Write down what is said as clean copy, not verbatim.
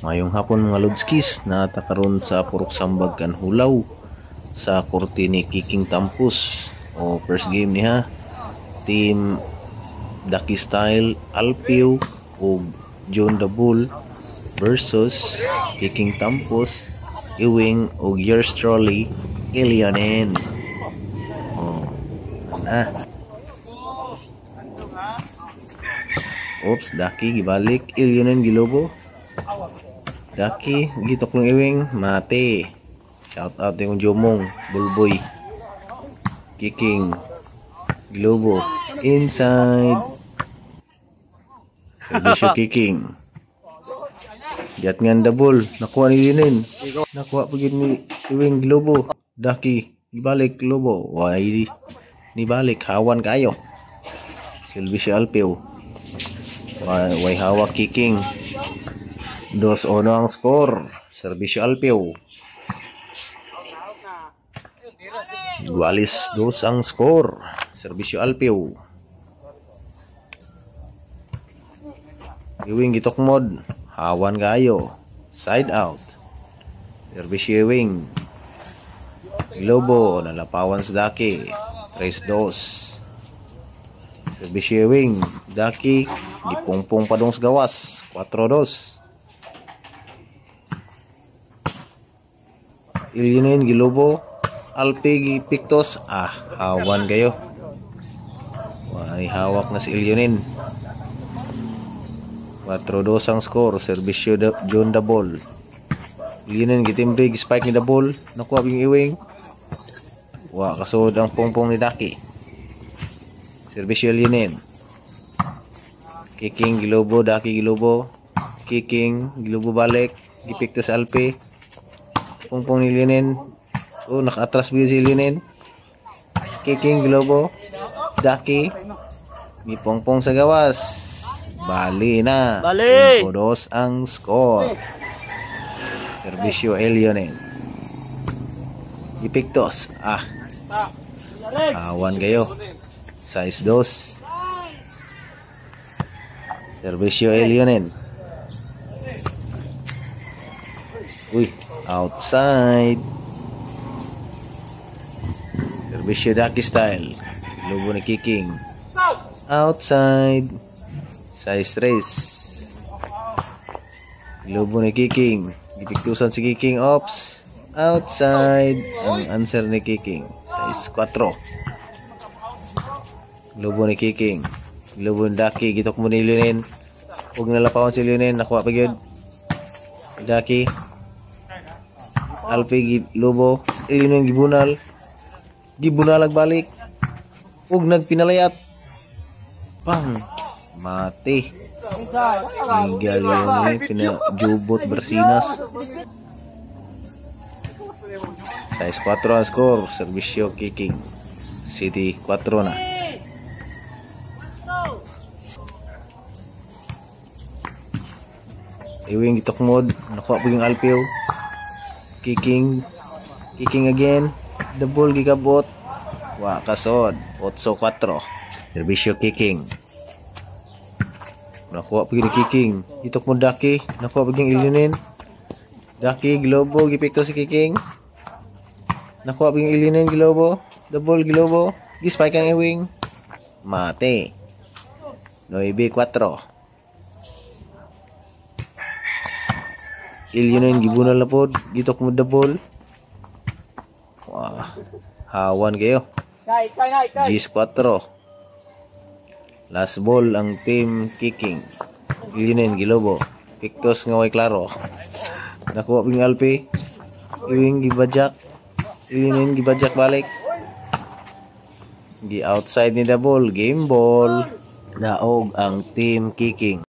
Mayong hapon mga Lodskis, natakaroon sa Purok Sambag kan Hulaw sa korte ni Kicking Tampus o first game niya. Team Ducky Style Alpeo o John the Bull versus Kicking Tampus Ewing o Yours Truly Ilionen. Oops, Ducky gibalik, Ilionen gilobo. Ducky, gitok ng Ewing, mate. Shout out yung Jomong, Bulboy. Kicking, Globo, inside. Servisyo Kicking. Gat nga double, nakuha ni Linin. Nakuha pagin ni Ewing, Globo. Ducky, ibalik, Globo. Way, nibalik, hawan kayo. Servisyo Alpeo. Way hawak Kicking. 2-1 ang score. Servisyo Alpeo. Dualis 2 ang score. Servisyo Alpeo. Ewing gitok mod. Hawan kayo. Side out. Servisyo Ewing. Globo. Nalapawan sa Ducky. 3-2. Servisyo Ewing. Ducky. Dipungpong pa dong sa gawas. 4-2. Ilionen gilobo, Alpe Pictos, hawan kayo. May hawak na si Ilionen. 4-2 ang score. Servisyo John the Ball. Ilionen gitimbre, spike ni the ball. Nakuha yung Ewing. Kasod ang pongpong ni Ducky. Servisyo Ilionen. Kicking gilobo, Ducky gilobo. Kicking gilobo balik. Gipictos Alpe. Pongpong ni Ilionen. Naka-atras ba si Ilionen? Kicking Globo. Ducky. May pongpong sa gawas. Bali na. 5-2 ang score. Servisyo Ilionen. Ipictos. Awan kayo. 6-2. Servisyo Ilionen. Outside. Servisyo Ducky Style. Lobo ni Kicking. Outside. Size race. Lobo ni Kicking. Gipiktusan si Kicking. Ops. Outside. Ang answer ni Kicking. Size 4. Lobo ni Kicking. Lobo ni Ducky. Gitok mo ni Ilionen. Huwag nalapawan si Ilionen. Nakuha pa yun. Ducky. Alpe Lobo, Ilionen gibunal. Gibunalag balik. Ug nagpinalayat. Pang mati. Tinggal yun pinajubot Bersinas. Size 4 ang score. Servisyo Kicking. City 4 na. Ewing gitok mod. Nakuha po yung Alpeo. Kicking again. The ball gigabot. Kasod. 8-4. Servisyo Kicking. Nakuha pagin ni Kicking. Itok mo Ducky. Nakuha pagin Ilionen. Ducky Globo gipikto si Kicking. Nakuha pagin Ilionen Globo. The ball Globo. Gispike ang Ewing. Mate. 9-4. Ilionen gibunal na po. Gitok mo the ball. Hawan kayo. G4. Last ball ang team Kicking. Ilionen gilobo. Pictos nga way klaro. Nakuha ping Alpe. Ewing gibajak. Ilionen gibajak balik. Outside ni the ball. Game ball. Naog ang team Kicking.